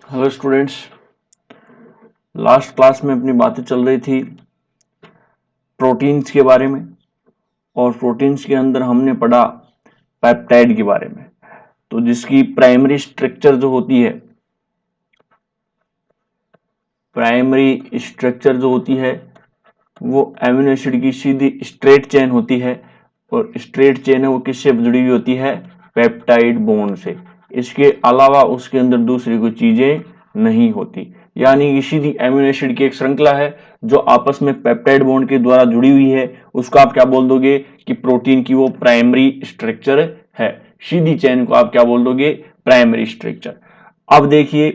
Hello students. Last class में अपनी बातें चल रही थी प्रोटीन्स के बारे में, और प्रोटीन्स के अंदर हमने पढ़ा पेप्टाइड के बारे में। तो जिसकी प्राइमरी स्ट्रक्चर जो होती है, वो एमिनो एसिड की सीधी स्ट्रेट चेन होती है, और स्ट्रेट चेन है वो किससे जुड़ी हुई होती है? पेप्टाइड बॉन्ड से। इसके अलावा उसके अंदर दूसरी कोई चीजें नहीं होती, यानी कि सीधी एमिनो एसिड की एक श्रृंखला है जो आपस में पेप्टाइड बॉन्ड के द्वारा जुड़ी हुई है। उसको आप क्या बोल दोगे कि प्रोटीन की वो प्राइमरी स्ट्रक्चर है। सीधी चेन को आप क्या बोल दोगे? Primary structure. अब देखिए,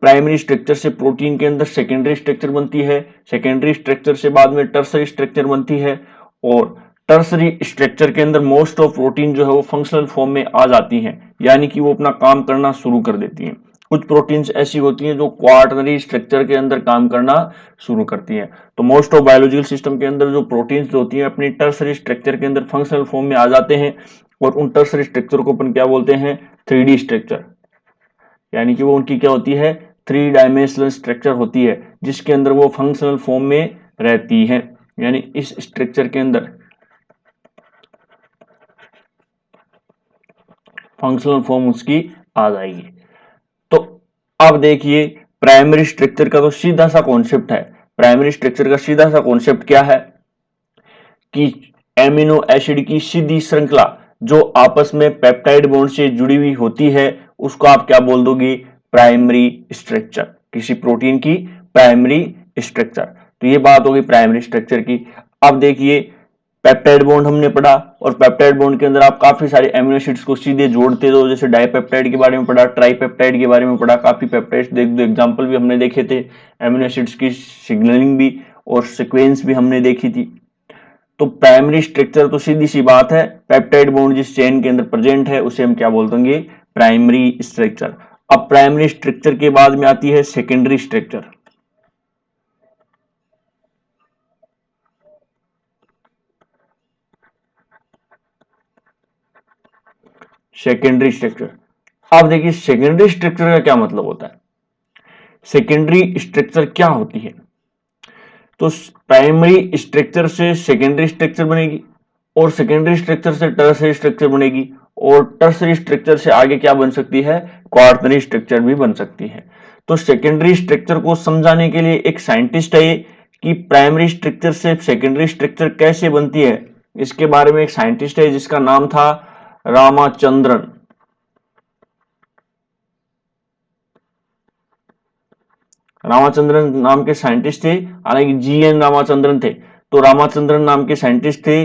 प्राइमरी स्ट्रक्चर से प्रोटीन के अंदर सेकेंडरी स्ट्रक्चर बनती है, सेकेंडरी स्ट्रक्चर से बाद में टर्सरी स्ट्रक्चर बनती है, और टर्सरी स्ट्रक्चर के अंदर मोस्ट ऑफ प्रोटीन जो है वो फंक्शनल फॉर्म में आ जाती हैं, यानी कि वो अपना काम करना शुरू कर देती हैं। कुछ प्रोटीन्स ऐसी होती हैं जो क्वार्टनरी स्ट्रक्चर के अंदर काम करना शुरू करती हैं। तो मोस्ट ऑफ बायोलॉजिकल सिस्टम के अंदर जो प्रोटीन्स होती हैं अपनी टर्सरी स्ट्रक्चर के अंदर फंक्शनल फॉर्म में आ जाते हैं, और उन टर्सरी स्ट्रक्चर को अपन क्या बोलते हैं? 3D structure. यानी कि वो उनकी क्या होती है? 3 डायमेंशनल स्ट्रक्चर होती है, जिसके अंदर वो फंक्शनल फॉर्म में रहती है। यानी इस स्ट्रक्चर के अंदर फंक्शनल फॉर्म उसकी आ जाएगी। तो अब देखिए, प्राइमरी स्ट्रक्चर का तो सीधा सा कॉन्सेप्ट है। प्राइमरी स्ट्रक्चर का सीधा सा कॉन्सेप्ट क्या है कि एमिनो एसिड की सीधी श्रृंखला जो आपस में पेप्टाइड बॉन्ड से जुड़ी हुई होती है, उसको आप क्या बोल दोगे? Primary structure. किसी प्रोटीन की प्राइमरी स्ट्रक्चर। तो ये बात होगी प्राइमरी स्ट्रक्चर की। अब देखिए, पेप्टाइड बॉन्ड हमने पढ़ा, और पेप्टाइड बॉन्ड के अंदर आप काफी सारे एमिनो एसिड्स को सीधे जोड़ते हो, जैसे डाइपेप्टाइड के बारे में पढ़ा, ट्राइपेप्टाइड के बारे में पढ़ा, काफी पेप्टाइड्स देख दो एग्जांपल भी हमने देखे थे, एमिनो एसिड्स की सिग्नलिंग भी और सीक्वेंस भी हमने देखी थी। तो प्राइमरी स्ट्रक्चर तो सीधी सी बात है, पेप्टाइड बॉन्ड जिस चेन के अंदर प्रेजेंट है उसे हम क्या बोल देंगे? Primary structure. अब प्राइमरी स्ट्रक्चर के बाद में आती है सेकेंडरी स्ट्रक्चर। Secondary structure. अब देखिए, सेकेंडरी स्ट्रक्चर का क्या मतलब होता है? सेकेंडरी स्ट्रक्चर क्या होती है? तो प्राइमरी स्ट्रक्चर से सेकेंडरी स्ट्रक्चर बनेगी, और सेकेंडरी स्ट्रक्चर से टर्सरी स्ट्रक्चर बनेगी, और टर्सरी स्ट्रक्चर से आगे क्या बन सकती है? क्वार्टनरी स्ट्रक्चर भी बन सकती है। तो सेकेंडरी स्ट्रक्चर को समझाने के लिए एक साइंटिस्ट है कि प्राइमरी स्ट्रक्चर से सेकेंडरी स्ट्रक्चर कैसे बनती है, इसके बारे में एक साइंटिस्ट है जिसका नाम था रामाचंद्रन। रामाचंद्रन नाम के साइंटिस्ट थे, हालांकि GN रामाचंद्रन थे। तो रामाचंद्रन नाम के साइंटिस्ट थे,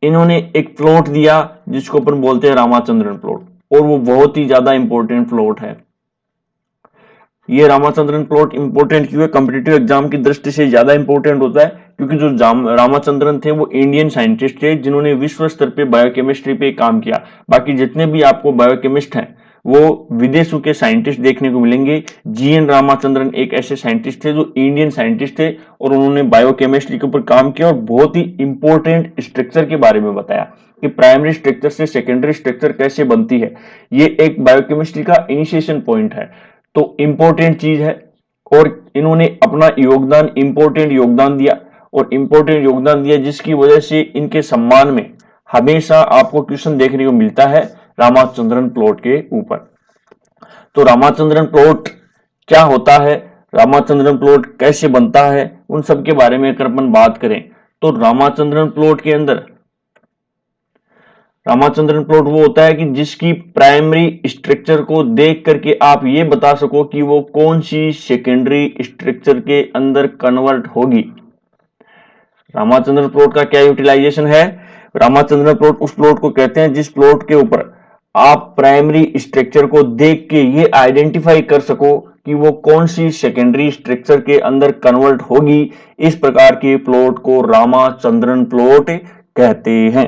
इन्होंने एक प्लॉट दिया जिसको अपन बोलते हैं रामाचंद्रन प्लॉट, और वो बहुत ही ज्यादा इंपॉर्टेंट प्लॉट है। ये रामाचंद्रन प्लॉट इंपॉर्टेंट क्यों है? कॉम्पिटिटिव एग्जाम की दृष्टि से ज्यादा इंपॉर्टेंट होता है, क्योंकि जो रामाचंद्रन थे वो इंडियन साइंटिस्ट थे जिन्होंने विश्व स्तर पे बायोकेमिस्ट्री पे काम किया। बाकी जितने भी आपको बायोकेमिस्ट हैं वो विदेशों के साइंटिस्ट देखने को मिलेंगे। GN रामाचंद्रन एक ऐसे साइंटिस्ट थे जो इंडियन साइंटिस्ट थे, और उन्होंने बायोकेमिस्ट्री के ऊपर काम किया और बहुत ही इंपॉर्टेंट स्ट्रक्चर के बारे में बताया कि प्राइमरी स्ट्रक्चर से सेकेंडरी स्ट्रक्चर कैसे बनती है। ये एक बायोकेमिस्ट्री का इनिशिएशन पॉइंट है, तो इंपॉर्टेंट चीज है। और इन्होंने अपना योगदान, इंपॉर्टेंट योगदान दिया, और इंपॉर्टेंट योगदान दिया जिसकी वजह से इनके सम्मान में हमेशा आपको क्वेश्चन देखने को मिलता है रामाचंद्रन प्लॉट के ऊपर। तो रामाचंद्रन प्लॉट क्या होता है, रामाचंद्रन प्लॉट कैसे बनता है, उन सब के बारे में अगर अपन बात करें तो रामाचंद्रन प्लॉट के अंदर रामाचंद्रन प्लॉट वो होता है कि जिसकी प्राइमरी स्ट्रक्चर को देख करके आप ये बता सको कि वो कौन सी सेकेंडरी स्ट्रक्चर के अंदर कन्वर्ट होगी। रामाचंद्रन प्लॉट का क्या यूटिलाइजेशन है? रामाचंद्रन प्लॉट उस प्लॉट को कहते हैं जिस प्लॉट के ऊपर आप प्राइमरी स्ट्रक्चर को देख के ये आइडेंटिफाई कर सको कि वो कौन सी सेकेंडरी स्ट्रक्चर के अंदर कन्वर्ट होगी। इस प्रकार के प्लॉट को रामाचंद्रन प्लॉट कहते हैं।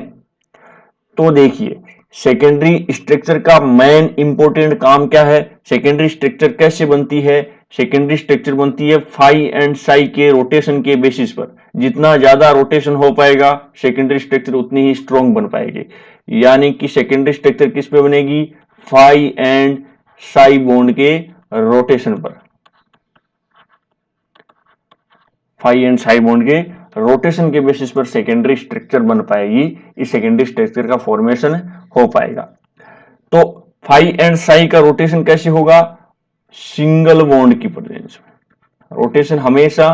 तो देखिए, सेकेंडरी स्ट्रक्चर का मेन इंपॉर्टेंट काम क्या है? सेकेंडरी स्ट्रक्चर कैसे बनती है? सेकेंडरी स्ट्रक्चर बनती है फाई एंड साई के रोटेशन के बेसिस पर। जितना ज्यादा रोटेशन हो पाएगा सेकेंडरी स्ट्रक्चर उतनी ही स्ट्रॉन्ग बन पाएगी। यानी कि सेकेंडरी स्ट्रक्चर किस पे बनेगी? फाई एंड साई बॉन्ड के रोटेशन पर, फाई एंड साई बॉन्ड के रोटेशन के बेसिस पर सेकेंडरी स्ट्रक्चर बन पाएगी, इस सेकेंडरी स्ट्रक्चर का फॉर्मेशन हो पाएगा। तो फाई एंड साई का रोटेशन कैसे होगा? सिंगल बॉन्ड की प्रेजेंस में। रोटेशन हमेशा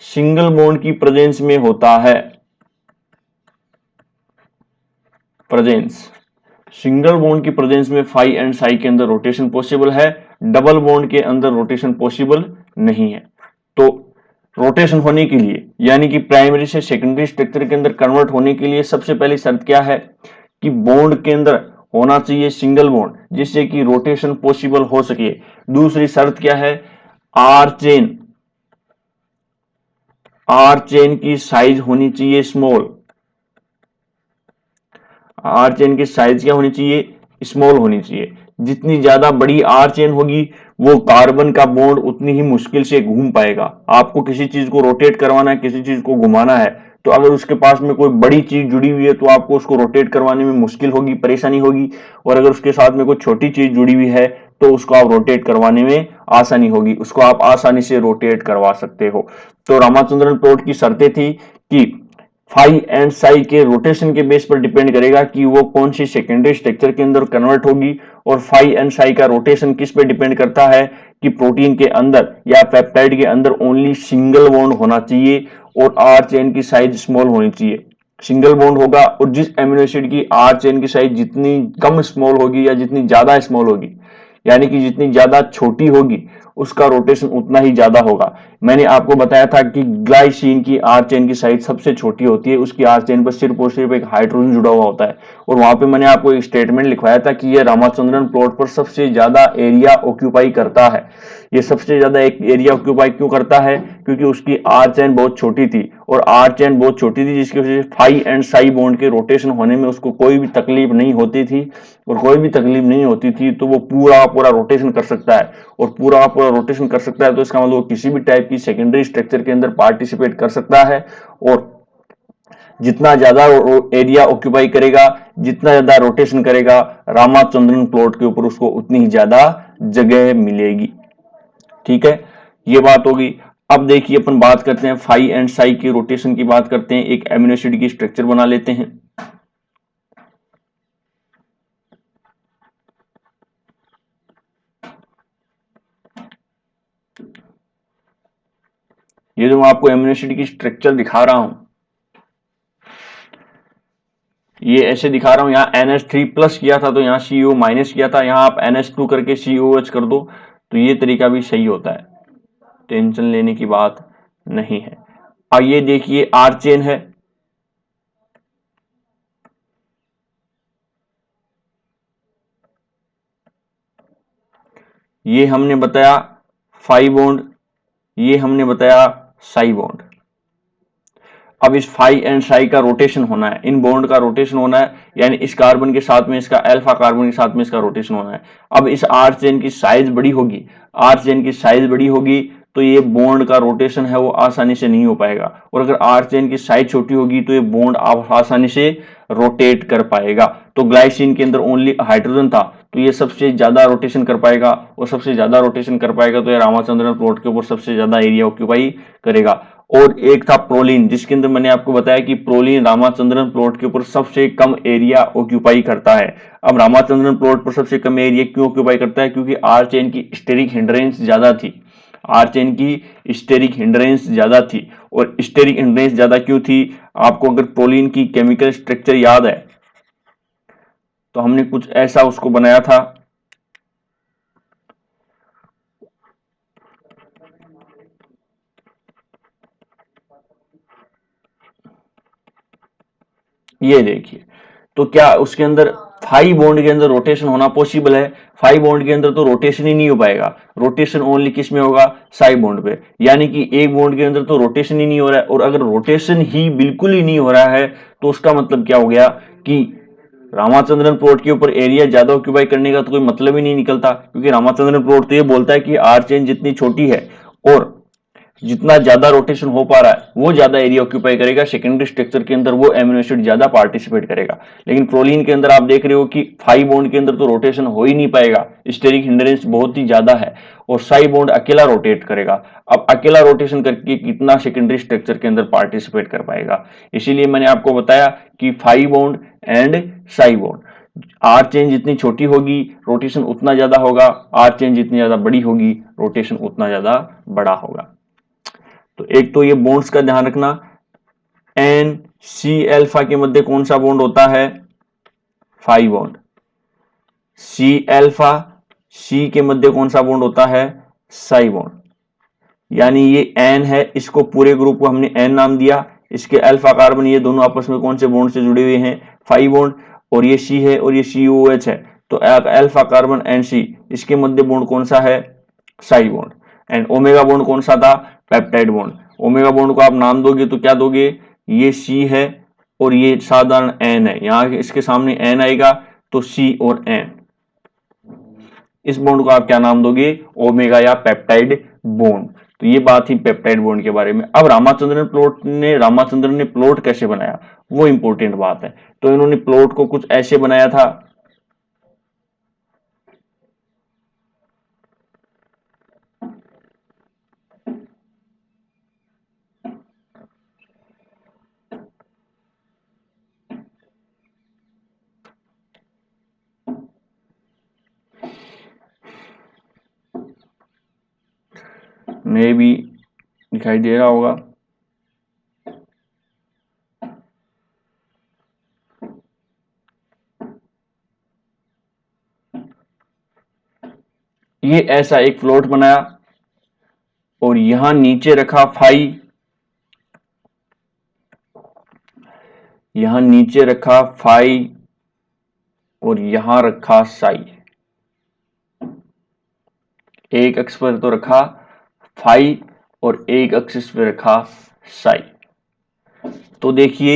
सिंगल बॉन्ड की प्रेजेंस में होता है। प्रेजेंस, सिंगल बॉन्ड की प्रेजेंस में फाई एंड साई के अंदर रोटेशन पॉसिबल है, डबल बॉन्ड के अंदर रोटेशन पॉसिबल नहीं है। तो रोटेशन होने के लिए, यानी कि प्राइमरी से सेकेंडरी स्ट्रक्चर के अंदर कन्वर्ट होने के लिए सबसे पहली शर्त क्या है कि बॉन्ड के अंदर होना चाहिए सिंगल बॉन्ड, जिससे कि रोटेशन पॉसिबल हो सके। दूसरी शर्त क्या है? आर चेन की साइज होनी चाहिए स्मॉल। आर चेन की साइज क्या होनी चाहिए? स्मॉल होनी चाहिए। जितनी ज्यादा बड़ी आर चेन होगी, वो कार्बन का बॉन्ड उतनी ही मुश्किल से घूम पाएगा। आपको किसी चीज को रोटेट करवाना है, किसी चीज को घुमाना है, तो अगर उसके पास में कोई बड़ी चीज जुड़ी हुई है तो आपको उसको रोटेट करवाने में मुश्किल होगी, परेशानी होगी। और अगर उसके साथ में कोई छोटी चीज जुड़ी हुई है तो उसको आप रोटेट करवाने में आसानी होगी, उसको आप आसानी से रोटेट करवा सकते हो। तो रामाचंद्रन प्लॉट की शर्तें थी कि फाई एंड साई के रोटेशन के बेस पर डिपेंड करेगा कि वो कौन सी सेकेंडरी स्ट्रक्चर के अंदर कन्वर्ट होगी। और फाई एंड साई का रोटेशन किस पे डिपेंड करता है कि प्रोटीन के अंदर या पेप्टाइड के अंदर ओनली सिंगल बॉन्ड होना चाहिए और आर चेन की साइज स्मॉल होनी चाहिए। सिंगल बॉन्ड होगा और जिस एमिनो एसिड की आर चेन की साइज जितनी कम स्मॉल होगी या जितनी ज्यादा स्मॉल होगी, यानी कि जितनी ज्यादा छोटी होगी, उसका रोटेशन उतना ही ज्यादा होगा। मैंने आपको बताया था कि ग्लाइसिन की आर चेन की साइज सबसे छोटी होती है, उसकी आर चेन पर सिर्फ और सिर्फ एक हाइड्रोजन जुड़ा हुआ होता है। और वहां पे मैंने आपको एक स्टेटमेंट लिखवाया था कि यह रामाचंद्रन प्लॉट पर सबसे ज्यादा एरिया ऑक्यूपाई करता है। ये सबसे ज्यादा एक एरिया ऑक्यूपाई क्यों करता है? क्योंकि उसकी आर चेन बहुत छोटी थी, और आर चेन बहुत छोटी थी जिसकी वजह से फाई एंड साई बॉन्ड के रोटेशन होने में उसको कोई भी तकलीफ नहीं होती थी। और कोई भी तकलीफ नहीं होती थी तो वो पूरा पूरा रोटेशन कर सकता है। और पूरा पूरा रोटेशन कर सकता है तो इसका मतलब किसी भी टाइप की सेकेंडरी स्ट्रक्चर के अंदर पार्टिसिपेट कर सकता है। और जितना ज्यादा एरिया ऑक्यूपाई करेगा, जितना ज्यादा रोटेशन करेगा रामाचंद्रन प्लॉट के ऊपर, उसको उतनी ही ज्यादा जगह मिलेगी। ठीक है, ये बात होगी। अब देखिए अपन बात करते हैं फाई एंड साई के रोटेशन की बात करते हैं। एक एमिनो एसिड की स्ट्रक्चर बना लेते हैं। ये जो मैं आपको एमिनो एसिड की स्ट्रक्चर दिखा रहा हूं, ये ऐसे दिखा रहा हूं। यहाँ NH3+ किया था तो यहाँ CO- किया था, यहाँ आप NH2 करके COH कर दो तो ये तरीका भी सही होता है, टेंशन लेने की बात नहीं है। अब ये देखिए आर चेन है, ये हमने बताया फाई बॉन्ड, ये हमने बताया साई बॉन्ड। अब इस फाई एंड साई का रोटेशन होना है, इन बॉन्ड का रोटेशन होना है, यानी इस कार्बन के साथ में इसका अल्फा कार्बन के साथ में इसका रोटेशन होना है। अब इस आर चेन की साइज बड़ी होगी, आर चेन की साइज बड़ी होगी तो ये बॉन्ड का रोटेशन है वो आसानी से नहीं हो पाएगा। और अगर आर चेन की साइज छोटी होगी तो ये बॉन्ड आसानी से रोटेट कर पाएगा। तो ग्लाइसिन के अंदर ओनली हाइड्रोजन था तो ये सबसे ज्यादा रोटेशन कर पाएगा, और सबसे ज्यादा रोटेशन कर पाएगा तो ये रामाचंद्रन प्लॉट के ऊपर सबसे ज्यादा एरिया ऑक्यूपाई करेगा। और एक था प्रोलीन, जिसके अंदर मैंने आपको बताया कि प्रोलीन रामाचंद्रन प्लॉट के ऊपर सबसे कम एरिया ऑक्यूपाई करता है। अब रामाचंद्रन प्लॉट पर सबसे कम एरिया क्यों ऑक्यूपाई करता है? क्योंकि आर चेन की स्टेरिक हिंड्रेंस ज्यादा थी, आर चेन की स्टेरिक हिंड्रेंस ज्यादा थी। और स्टेरिक हिंड्रेंस ज्यादा क्यों थी? आपको अगर प्रोलीन की केमिकल स्ट्रक्चर याद है तो हमने कुछ ऐसा उसको बनाया था। ये देखिए, तो क्या उसके अंदर फाई बॉन्ड के अंदर रोटेशन होना पॉसिबल है? फाई बॉन्ड के अंदर तो रोटेशन ही नहीं हो पाएगा, रोटेशन ओनली किस में होगा? साई बॉन्ड पे। यानी कि एक बॉन्ड के अंदर तो रोटेशन ही नहीं हो रहा है, और अगर रोटेशन ही बिल्कुल ही नहीं हो रहा है तो उसका मतलब क्या हो गया कि रामाचंद्रन प्लॉट के ऊपर एरिया ज्यादा ऑक्यूपाई करने का तो कोई मतलब ही नहीं निकलता। क्योंकि रामाचंद्रन प्लॉट तो ये बोलता है कि आर चेन जितनी छोटी है और जितना ज्यादा रोटेशन हो पा रहा है वो ज्यादा एरिया ऑक्यूपाई करेगा, सेकेंडरी स्ट्रक्चर के अंदर वो एमिनो एसिड ज्यादा पार्टिसिपेट करेगा। लेकिन प्रोलीन के अंदर आप देख रहे हो कि 5 बॉन्ड के अंदर तो रोटेशन हो ही नहीं पाएगा, स्टेरिक हिंड्रेंस बहुत ही ज्यादा है, और साई बॉन्ड अकेला रोटेट करेगा। अब अकेला रोटेशन करके कितना सेकेंडरी स्ट्रक्चर के अंदर पार्टिसिपेट कर पाएगा। इसीलिए मैंने आपको बताया कि 5 बॉन्ड एंड साई बॉन्ड, आर चेन जितनी छोटी होगी रोटेशन उतना ज्यादा होगा, आर चेन जितनी ज्यादा बड़ी होगी रोटेशन उतना ज्यादा बड़ा होगा। तो एक तो ये बॉन्ड्स का ध्यान रखना, एन सी अल्फा के मध्य कौन सा बॉन्ड होता है, 5 बॉन्ड। सी अल्फा सी के मध्य कौन सा बॉन्ड होता है, साई बॉन्ड। यानी ये एन है, इसको पूरे ग्रुप को हमने एन नाम दिया, इसके अल्फा कार्बन ये दोनों आपस में कौन से बॉन्ड से जुड़े हुए हैं, 5 बॉन्ड। और ये सी है और ये COOH है, तो अल्फा कार्बन एंड सी, इसके मध्य बॉन्ड कौन सा है, Sai bond. And omega bond कौन सा था, पेप्टाइड बॉन्ड। ओमेगा बॉन्ड को आप नाम दोगे तो क्या दोगे, ये सी है और ये साधारण एन है, यहां इसके सामने एन आएगा तो सी और एन, इस बॉन्ड को आप क्या नाम दोगे, ओमेगा या पेप्टाइड बॉन्ड। तो ये बात थी पेप्टाइड बॉन्ड के बारे में। अब रामाचंद्रन ने प्लॉट कैसे बनाया, वो इंपॉर्टेंट बात है। तो इन्होंने प्लॉट को कुछ ऐसे बनाया था, मे भी दिखाई दे रहा होगा, ये ऐसा एक प्लॉट बनाया और यहां नीचे रखा फाई, यहां नीचे रखा फाई और यहां रखा साई। एक अक्ष पर तो रखा फाई और एक अक्ष पे रखा साई। तो देखिए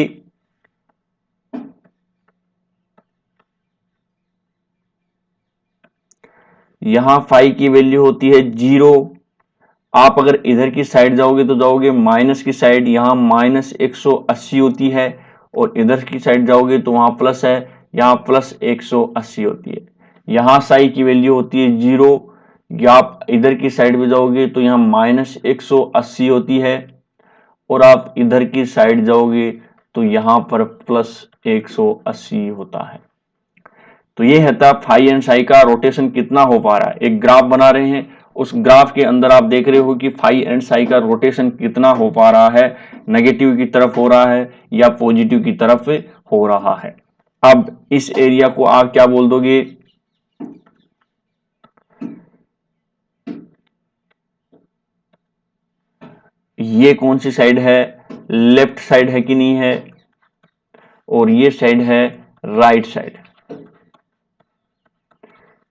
यहां फाई की वैल्यू होती है 0। आप अगर इधर की साइड जाओगे तो जाओगे माइनस की साइड, यहां -180 होती है, और इधर की साइड जाओगे तो वहां प्लस है, यहां +180 होती है। यहां साई की वैल्यू होती है 0, या आप इधर की साइड में जाओगे तो यहां -180 होती है, और आप इधर की साइड जाओगे तो यहां पर +180 होता है। तो ये है था फाई एंड साई का रोटेशन कितना हो पा रहा है। एक ग्राफ बना रहे हैं, उस ग्राफ के अंदर आप देख रहे हो कि फाई एंड साई का रोटेशन कितना हो पा रहा है, नेगेटिव की तरफ हो रहा है या पॉजिटिव की तरफ हो रहा है। अब इस एरिया को आप क्या बोल दोगे, ये कौन सी साइड है, लेफ्ट साइड है कि नहीं है, और ये साइड है राइट साइड।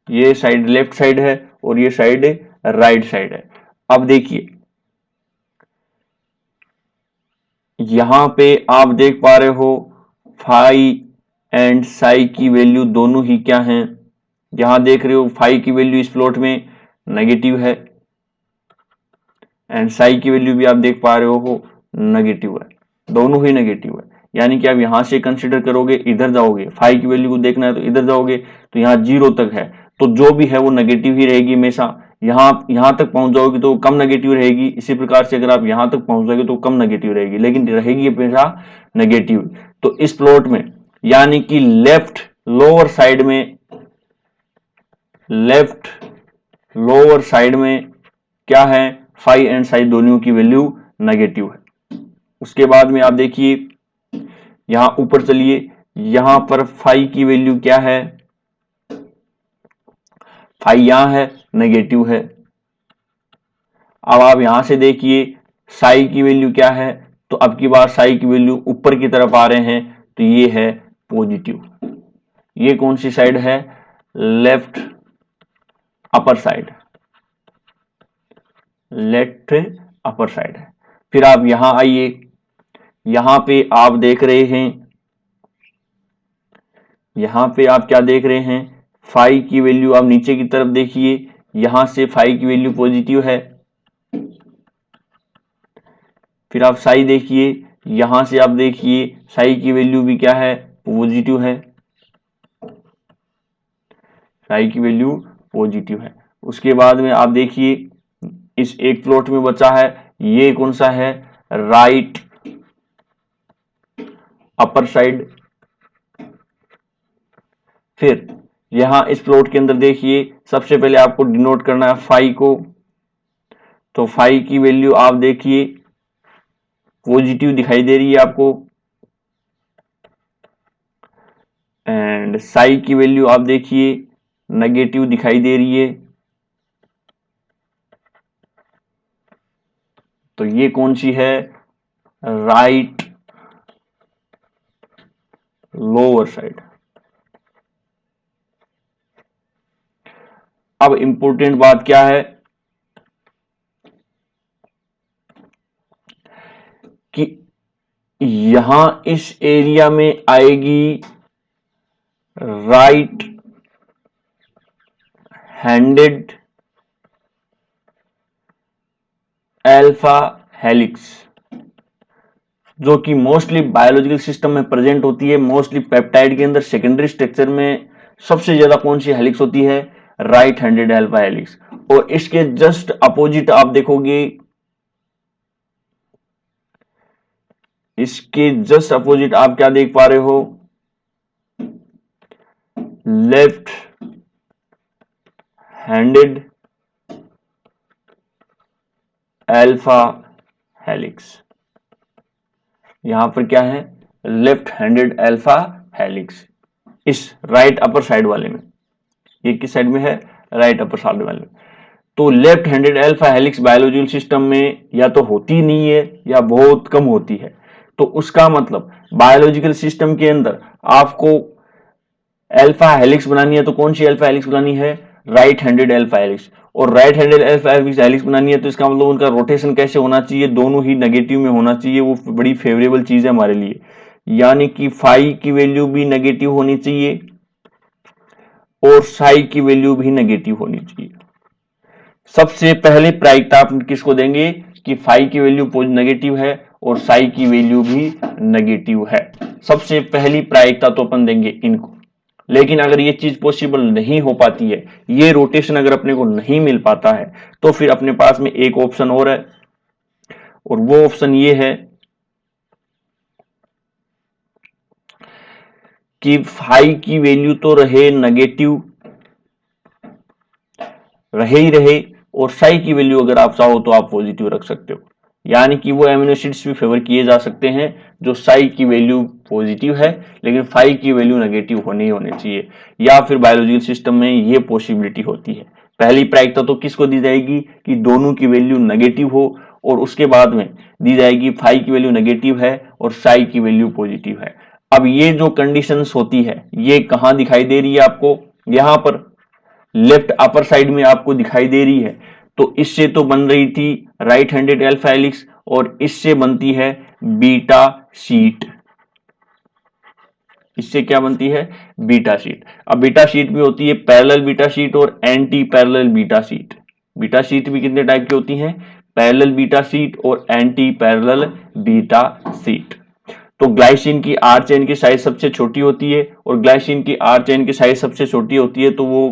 ये साइड लेफ्ट साइड है और ये साइड राइट साइड है। अब देखिए यहां पे आप देख पा रहे हो फाई एंड साई की वैल्यू दोनों ही क्या हैं, यहां देख रहे हो फाई की वैल्यू इस प्लॉट में नेगेटिव है एंड साई की वैल्यू भी आप देख पा रहे हो नेगेटिव है, दोनों ही नेगेटिव है। यानी कि आप यहां से कंसीडर करोगे, इधर जाओगे फाई की वैल्यू को देखना है तो इधर जाओगे तो यहां 0 तक है, तो जो भी है वो नेगेटिव ही रहेगी हमेशा। यहां तक पहुंच जाओगे तो कम नेगेटिव रहेगी, इसी प्रकार से अगर आप यहां तक पहुंच जाओगे तो कम नेगेटिव रहेगी, लेकिन रहेगी हमेशा नेगेटिव। तो इस प्लॉट में यानी कि लेफ्ट लोअर साइड में क्या है, फाई एंड साई दोनों की वैल्यू नेगेटिव है। उसके बाद में आप देखिए यहां ऊपर चलिए, यहां पर फाई की वैल्यू क्या है, फाई यहां है नेगेटिव है। अब आप यहां से देखिए साई की वैल्यू क्या है, तो अब की बार साई की वैल्यू ऊपर की तरफ आ रहे हैं, तो ये है पॉजिटिव। ये कौन सी साइड है, left upper side, left upper side है। फिर आप यहां आइए, यहां पे आप देख रहे हैं, यहां पे आप क्या देख रहे हैं, फाई की वैल्यू आप नीचे की तरफ देखिए, यहां से फाई की वैल्यू पॉजिटिव है, फिर आप साई देखिए, यहां से आप देखिए साई की वैल्यू भी क्या है, पॉजिटिव है, साई की वैल्यू पॉजिटिव है। उसके बाद में आप देखिए इस एक प्लॉट में बचा है, ये कौन सा है, राइट अपर साइड। फिर यहां इस प्लॉट के अंदर देखिए, सबसे पहले आपको डिनोट करना है फाई को, तो फाई की वैल्यू आप देखिए पॉजिटिव दिखाई दे रही है आपको, एंड साई की वैल्यू आप देखिए नेगेटिव दिखाई दे रही है। तो ये कौन सी है, राइट लोअर साइड। अब इंपॉर्टेंट बात क्या है कि यहां इस एरिया में आएगी राइट हैंडेड अल्फा हेलिक्स, जो कि मोस्टली बायोलॉजिकल सिस्टम में प्रेजेंट होती है। मोस्टली पेप्टाइड के अंदर सेकेंडरी स्ट्रक्चर में सबसे ज्यादा कौन सी हेलिक्स होती है, राइट हैंडेड अल्फा हेलिक्स। और इसके जस्ट अपोजिट आप देखोगे, इसके जस्ट अपोजिट आप क्या देख पा रहे हो, लेफ्ट हैंडेड अल्फा हेलिक्स। यहां पर क्या है, लेफ्ट हैंडेड अल्फा हेलिक्स, इस राइट अपर साइड वाले में। ये किस साइड में है, राइट अपर साइड वाले में। तो left handed alpha helix biological system में या तो होती नहीं है या बहुत कम होती है। तो उसका मतलब बायोलॉजिकल सिस्टम के अंदर आपको अल्फा हेलिक्स बनानी है, तो कौन सी अल्फा हेलिक्स बनानी है, राइट हैंडेड अल्फा हेलिक्स। और राइट हैंडेड अल्फा हेलिक्स बनानी है तो इसका मतलब उनका रोटेशन कैसे होना चाहिए, दोनों ही नेगेटिव में होना चाहिए। वो बड़ी फेवरेबल चीज है हमारे लिए, यानी कि फाई की वैल्यू भी नेगेटिव होनी चाहिए और साई की वैल्यू भी नेगेटिव होनी चाहिए। सबसे पहले प्रायिकता आप किसको देंगे कि फाई की वैल्यू नेगेटिव है और साई की वैल्यू भी नेगेटिव है। सबसे पहली प्रायिकता तो अपन देंगे इनको। लेकिन अगर ये चीज पॉसिबल नहीं हो पाती है, ये रोटेशन अगर अपने को नहीं मिल पाता है, तो फिर अपने पास में एक ऑप्शन और है, और वो ऑप्शन ये है कि फाई की वैल्यू तो रहे नेगेटिव, रहे ही रहे, और साई की वैल्यू अगर आप चाहो तो आप पॉजिटिव रख सकते हो। यानी कि वो एमिनो एसिड्स भी फेवर किए जा सकते हैं जो साई की वैल्यू पॉजिटिव है लेकिन फाई की वैल्यू नेगेटिव होनी चाहिए, या फिर बायोलॉजिकल सिस्टम में ये पॉसिबिलिटी होती है। पहली प्रायिकता तो किसको दी जाएगी कि दोनों की वैल्यू नेगेटिव हो, और उसके बाद में दी जाएगी फाई की वैल्यू नेगेटिव है और साई की वैल्यू पॉजिटिव है। अब ये जो कंडीशंस होती है ये कहां दिखाई दे रही है आपको, यहां पर लेफ्ट अपर साइड में आपको दिखाई दे रही है। तो इससे तो बन रही थी राइट हैंडेड अल्फा हेलिक्स, और इससे बनती है बीटा शीट। इससे क्या बनती है, बीटा शीट। अब बीटा शीट भी होती है पैरेलल बीटा शीट और anti parallel beta sheet. Beta sheet भी कितने टाइप की होती हैं, पैरेलल बीटा शीट और एंटी पैरेलल बीटा शीट। तो ग्लाइसिन की आर चेन की साइज सबसे छोटी होती है, और ग्लाइसिन की आर चेन की साइज सबसे छोटी होती है, तो वो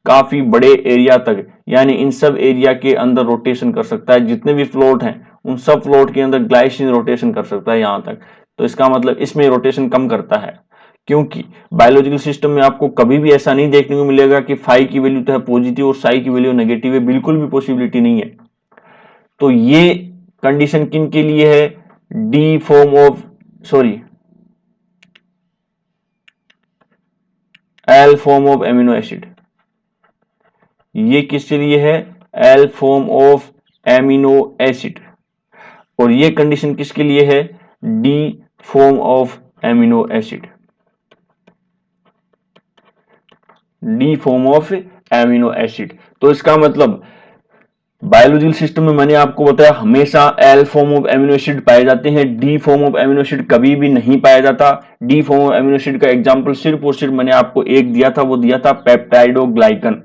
काफी बड़े एरिया तक, यानी इन सब एरिया के अंदर रोटेशन कर सकता है। जितने भी फ्लोट हैं उन सब फ्लोट के अंदर ग्लाइसिन रोटेशन कर सकता है यहां तक। तो इसका मतलब इसमें रोटेशन कम करता है, क्योंकि बायोलॉजिकल सिस्टम में आपको कभी भी ऐसा नहीं देखने को मिलेगा कि फाई की वैल्यू तो है पॉजिटिव और साई की वैल्यू नेगेटिव है, बिल्कुल भी पॉसिबिलिटी नहीं है। तो ये कंडीशन किन के लिए है, D form of L form of amino acid. ये किसके लिए है, L form of amino acid. और ये कंडीशन किसके लिए है, D form of amino acid. D form of amino acid. तो इसका मतलब बायोलॉजिकल सिस्टम में मैंने आपको बताया हमेशा L form of amino acid पाए जाते हैं, D form of amino acid कभी भी नहीं पाया जाता। D form of amino acid का एग्जांपल सिर्फ और सिर्फ मैंने आपको एक दिया था, वो दिया था पेप्टाइडोग्लाइकन।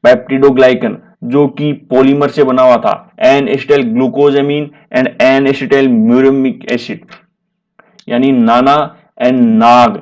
पेप्टिडोग्लाइकन जो कि पॉलीमर से बना हुआ था, N acetyl glucosamine and N acetyl muramic acid, यानी NAM and NAG,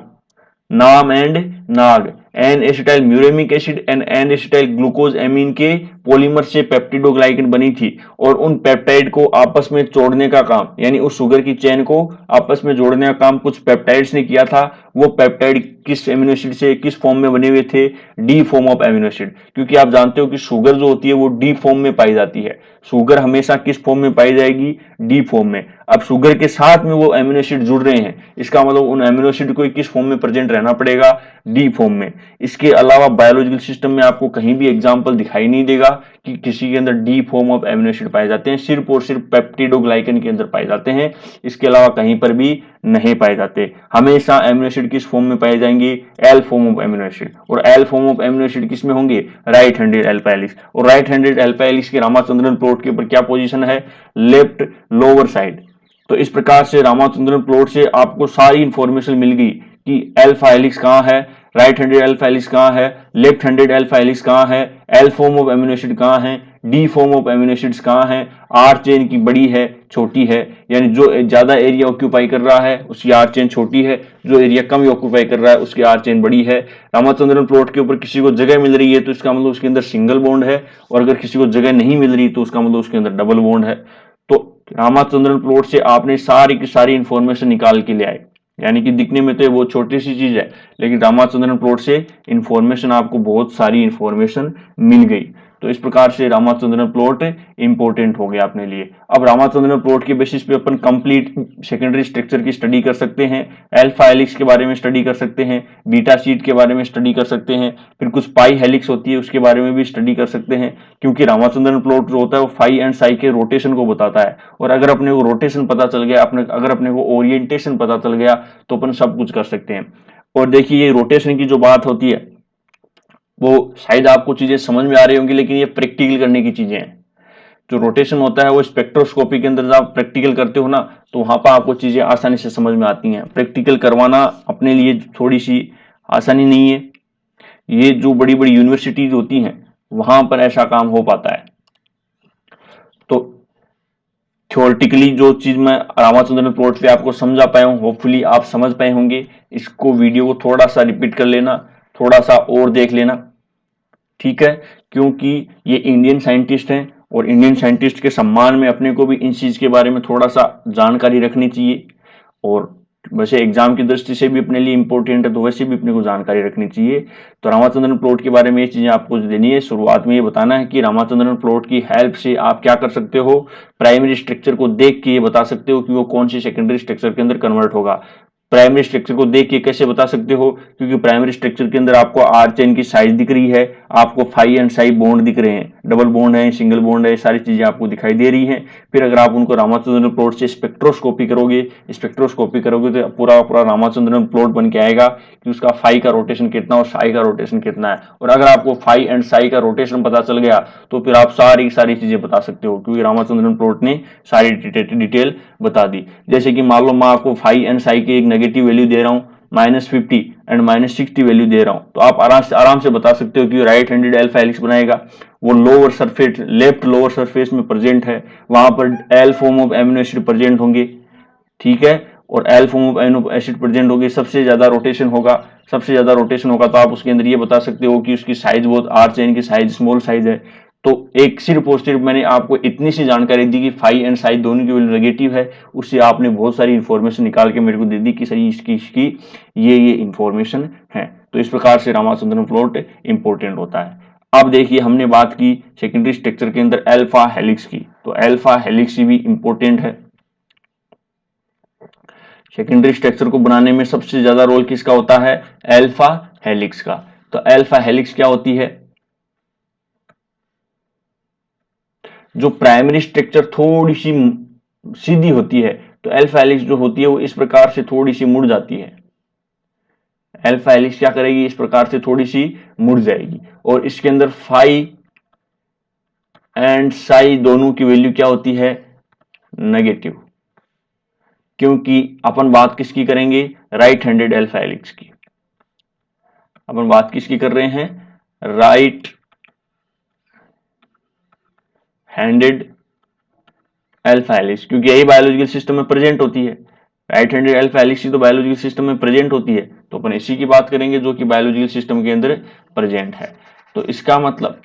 NAM and NAG, N acetyl muramic acid and N acetyl glucose amine के पॉलीमर से पेप्टिडोग्लाइकन बनी थी, और उन पेप्टाइड को आपस में जोड़ने का काम, यानी उस शुगर की चेन को आपस में जोड़ने का काम कुछ पेप्टाइड्स ने किया था। वो पेप्टाइड किस एमिनो एसिड से, किस फॉर्म में बने हुए थे? D form of amino acid, क्योंकि आप जानते हो कि शुगर जो होती है वो डी फॉर्म में पाई जाती है। शुगर हमेशा किस फॉर्म में पाई जाएगी? डी फॉर्म में। अब शुगर के साथ में वो एमिनो एसिड जुड़ रहे हैं, इसका मतलब उन एमिनो एसिड को किस फॉर्म में प्रेजेंट रहना पड़ेगा? डी फॉर्म में। इसके अलावा बायोलॉजिकल सिस्टम में आपको कहीं भी एग्जांपल दिखाई नहीं देगा कि किसी के अंदर D form of amino acid पाए जाते हैं, सिर्फ और सिर्फ पेप्टिडोग्लाइकन के अंदर पाए जाते हैं, इसके अलावा कहीं पर भी नहीं पाए जाते। हमेशा एमिनो एसिड किस फॉर्म में पाए जाएंगे? L form of amino acid. और L form of amino acid किस में होंगे? Right handed alpha helix. और राइट हैंडेड अल्फा हेलिक्स के रामाचंद्रन प्लॉट के ऊपर क्या पोजीशन है? Left lower side. तो इस प्रकार से रामाचंद्रन प्लॉट से आपको सारी इंफॉर्मेशन मिल गई कि अल्फा हेलिक्स कहां है, राइट हैंडेड अल्फा हेलिक्स कहां है, लेफ्ट हैंडेड अल्फा हेलिक्स कहां है, L form of amino acid कहां है, D form of amino acids कहां है, आर चेन की बड़ी है छोटी है, यानी जो ज्यादा एरिया ऑक्यूपाई कर रहा है उसकी आर चेन छोटी है, जो एरिया कम ऑक्यूपाई कर रहा है उसकी आर चेन बड़ी है। रामाचंद्रन प्लॉट के ऊपर किसी को जगह मिल रही है तो इसका मतलब उसके अंदर सिंगल बॉन्ड है, और अगर किसी को जगह नहीं मिल रही तो उसका मतलब उसके अंदर डबल बॉन्ड है। तो रामाचंद्रन प्लॉट से आपने सारी की सारी इंफॉर्मेशन निकाल के ले आए, यानी कि दिखने में तो वो छोटी सी चीज है, लेकिन रामाचंद्रन प्लॉट से इंफॉर्मेशन आपको बहुत सारी इंफॉर्मेशन मिल गई। तो इस प्रकार से रामाचंद्रन प्लॉट इंपॉर्टेंट हो गया अपने लिए। अब रामाचंद्रन प्लॉट के बेसिस पे अपन कंप्लीट सेकेंडरी स्ट्रक्चर की स्टडी कर सकते हैं, अल्फा हेलिक्स के बारे में स्टडी कर सकते हैं, बीटा शीट के बारे में स्टडी कर सकते हैं, फिर कुछ पाई हेलिक्स होती है उसके बारे में भी स्टडी कर सकते हैं, क्योंकि रामाचंद्रन प्लॉट जो होता है वो फाई एंड साई के रोटेशन को बताता है, और अगर अपने को रोटेशन पता चल गया, अगर अपने को ओरिएंटेशन पता चल गया तो अपन सब कुछ कर सकते हैं। और देखिए ये रोटेशन की जो बात होती है वो शायद आपको चीजें समझ में आ रही होंगी, लेकिन ये प्रैक्टिकल करने की चीजें हैं। जो रोटेशन होता है वो स्पेक्ट्रोस्कोपी के अंदर जब आप प्रैक्टिकल करते हो ना तो वहां पर आपको चीजें आसानी से समझ में आती हैं। प्रैक्टिकल करवाना अपने लिए थोड़ी सी आसानी नहीं है, ये जो बड़ी बड़ी यूनिवर्सिटीज होती हैं वहां पर ऐसा काम हो पाता है। तो थ्योरेटिकली जो चीज मैं रामाचंद्रन प्लॉट पे आपको समझा पाया हूँ, होपफुली आप समझ पाए होंगे। इसको वीडियो को थोड़ा सा रिपीट कर लेना, थोड़ा सा और देख लेना, ठीक है, क्योंकि ये इंडियन साइंटिस्ट हैं और इंडियन साइंटिस्ट के सम्मान में अपने को भी इन चीज के बारे में थोड़ा सा जानकारी रखनी चाहिए। और वैसे एग्जाम की दृष्टि से भी अपने लिए इंपॉर्टेंट है तो वैसे भी अपने को जानकारी रखनी चाहिए। तो रामाचंद्रन प्लॉट के बारे में ये चीजें आपको देनी है। शुरुआत में ये बताना है कि रामाचंद्रन प्लॉट की हेल्प से आप क्या कर सकते हो, प्राइमरी स्ट्रक्चर को देख के ये बता सकते हो कि वो कौन सी सेकेंडरी स्ट्रक्चर के अंदर कन्वर्ट होगा। प्राइमरी स्ट्रक्चर को देख के कैसे बता सकते हो? क्योंकि प्राइमरी स्ट्रक्चर के अंदर आपको आर चेन की साइज दिख रही है, आपको फाई एंड साई बॉन्ड दिख रहे हैं, डबल बॉन्ड है, सिंगल बॉन्ड है, सारी चीजें आपको दिखाई दे रही हैं। फिर अगर आप उनको रामाचंद्रन प्लॉट से स्पेक्ट्रोस्कोपी करोगे तो पूरा पूरा रामाचंद्रन प्लॉट बन के आएगा कि उसका फाई का रोटेशन कितना और साई का रोटेशन कितना है। और अगर आपको फाई एंड साई का रोटेशन पता चल गया तो फिर आप सारी सारी चीजें बता सकते हो, क्योंकि रामाचंद्रन प्लॉट ने सारी डिटेल बता दी। जैसे कि मान लो मैं आपको फाई एंड साई के एक नेगेटिव वैल्यू दे रहा हूं, -50 एंड -60 वैल्यू दे रहा हूं, तो आप आराम से बता सकते हो कि राइट हैंडेड अल्फा हेलिक्स बनाएगा, वो lower surface, left lower surface में प्रेजेंट है, वहां पर L form of amino acid present होंगे, ठीक है, और L form of amino acid present होगी, सबसे ज्यादा रोटेशन होगा, सबसे ज्यादा रोटेशन होगा तो आप उसके अंदर ये बता सकते हो कि उसकी साइज बहुत, आर चेन की साइज स्मॉल साइज है। तो एक सिर्फ और सिर्फ मैंने आपको इतनी सी जानकारी दी कि फाई एंड साई दोनों की वैल्यू नेगेटिव है, उससे आपने बहुत सारी इंफॉर्मेशन निकाल के मेरे को दे दी कि सही इसकी ये इंफॉर्मेशन है। तो इस प्रकार से रामाचंद्रन प्लॉट इंपॉर्टेंट होता है। अब देखिए हमने बात की सेकेंडरी स्ट्रक्चर के अंदर अल्फा हेलिक्स की, तो अल्फा हेलिक्स भी इंपॉर्टेंट है। सेकेंडरी स्ट्रक्चर को बनाने में सबसे ज्यादा रोल किसका होता है? अल्फा हेलिक्स का। तो अल्फा हेलिक्स क्या होती है? जो प्राइमरी स्ट्रक्चर थोड़ी सी सीधी होती है, तो अल्फा हेलिक्स जो होती है वो इस प्रकार से थोड़ी सी मुड़ जाती है। अल्फा हेलिक्स क्या करेगी? इस प्रकार से थोड़ी सी मुड़ जाएगी, और इसके अंदर फाई एंड साई दोनों की वैल्यू क्या होती है? नेगेटिव, क्योंकि अपन बात किसकी करेंगे? राइट हैंडेड अल्फा हेलिक्स की। अपन बात किसकी कर रहे हैं? राइट हैंडेड अल्फा हेलिक्स, क्योंकि यही बायोलॉजिकल सिस्टम में प्रेजेंट होती है। राइट हैंडेड अल्फा हेलिक्स ही तो बायोलॉजिकल सिस्टम में प्रेजेंट होती है, तो अपन इसी की बात करेंगे जो कि बायोलॉजिकल सिस्टम के अंदर प्रेजेंट है। तो इसका मतलब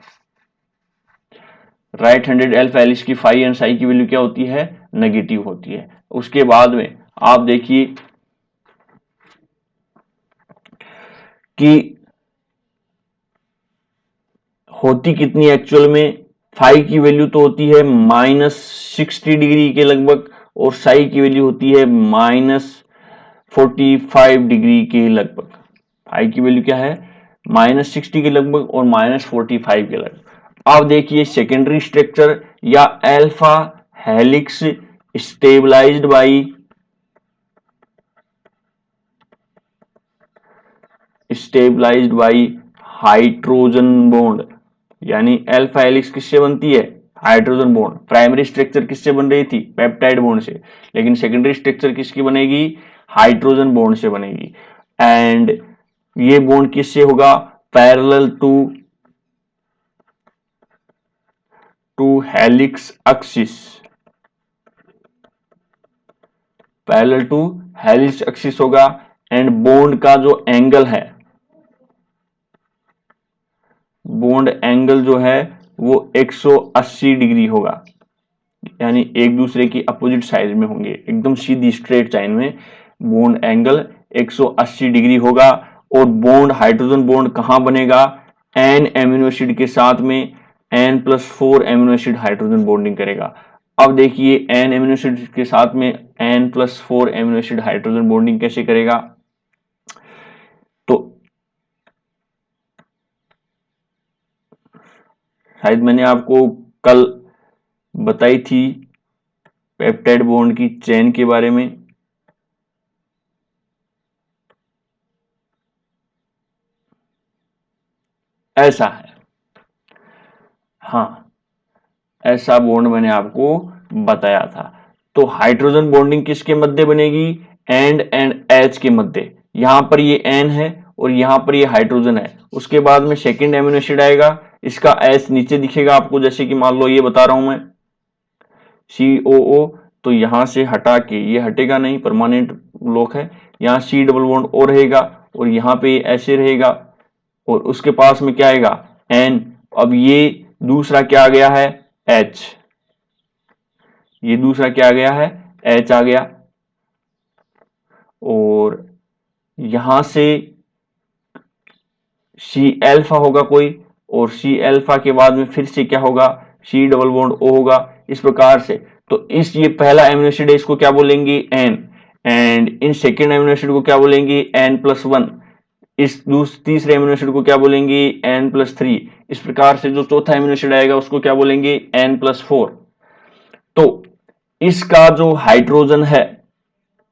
राइट हैंडेड अल्फा हेलिक्स की फाई एंड साई की वैल्यू क्या होती है, नेगेटिव होती है। उसके बाद में आप देखिए कि होती कितनी एक्चुअल में, फाई की वैल्यू तो होती है -60 डिग्री के लगभग, और साई की वैल्यू होती है -45 डिग्री के लगभग। फाई की वैल्यू क्या है, -60 के लगभग और -45 के लगभग। अब देखिए सेकेंडरी स्ट्रक्चर या alpha helix stabilised by hydrogen bond, यानी अल्फा हेलिक्स किससे बनती है, हाइड्रोजन बॉन्ड। प्राइमरी स्ट्रक्चर किससे बन रही थी, पेप्टाइड बॉन्ड से, लेकिन सेकेंडरी स्ट्रक्चर किसकी बनेगी, हाइड्रोजन बॉन्ड से बनेगी। एंड ये बॉन्ड किससे होगा, parallel to helix axis, parallel to helix axis होगा। एंड बॉन्ड का जो एंगल है, बॉन्ड एंगल जो है वो 180 डिग्री होगा, यानी एक दूसरे की अपोजिट साइड में होंगे, एकदम सीधी स्ट्रेट लाइन में बॉन्ड एंगल 180 डिग्री होगा। और बॉन्ड हाइड्रोजन बॉन्ड कहां बनेगा, एन एमिनो एसिड के साथ में, N+4 amino acid hydrogen bonding करेगा। अब देखिए एन एमिनो एसिड के साथ में N+4 amino acid hydrogen bonding कैसे करेगा, तो शायद मैंने आपको कल बताई थी पेप्टाइड बॉन्ड की चेन के बारे में। ऐसा है, हाँ ऐसा बॉन्ड मैंने आपको बताया था। तो हाइड्रोजन बॉन्डिंग किसके मध्य बनेगी, एंड एच के मध्य। यहां पर ये एन है और यहां पर ये हाइड्रोजन है। उसके बाद में सेकेंड एमिनो एसिड आएगा, इसका एच नीचे दिखेगा आपको, जैसे कि मान लो ये बता रहा हूं मैं COO, तो यहां से हटा के ये हटेगा नहीं, परमानेंट ब्लॉक है। यहाँ C डबल बॉन्ड ओ रहेगा और यहाँ पे ऐसे रहेगा, और उसके पास में क्या आएगा, N। अब ये दूसरा क्या आ गया है, H, ये दूसरा क्या आ गया है, H आ गया। और यहां से C अल्फा होगा कोई, और C अल्फा के बाद में फिर से क्या होगा, C डबल बॉन्ड O होगा, इस प्रकार से। तो इस ये पहला एमिनो एसिड है, इसको क्या बोलेंगे, N। And in second amino acid को क्या बोलेंगे, N+1। इस तीसरे एमिनो एसिड को क्या बोलेंगे, N+3। इस प्रकार से जो चौथा एमिनो एसिड आएगा उसको क्या बोलेंगे, N+4। तो इसका जो हाइड्रोजन है,